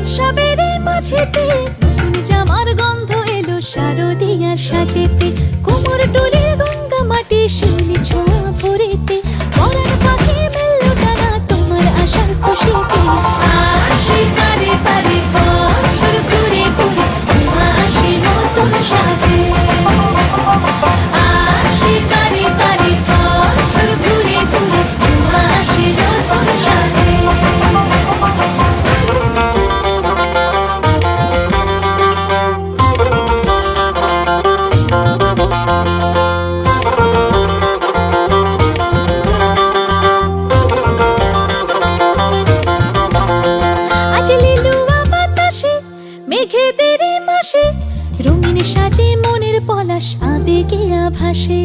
উৎসবের মাঝেতে নতুন জামার গন্ধ এলো শারদিয়ার সাজেতে। কোমর ডোলে গঙ্গা মাটি শিউলি ছোঁয়া ভরেতে, পরাণ পাখি মেলল টানা তোমার আশার খুশিতে। আসে পারে পারে বছর ঘুরে ঘুরে তোমা আসে নতুন সাজে। আসে পারে পারে বছর ঘুরে ঘুরে তোমা আসে নতুন সাজে। মেঘেদের মাসে রঙিন সাজে মনের পলাশ আবেগে আভাসে।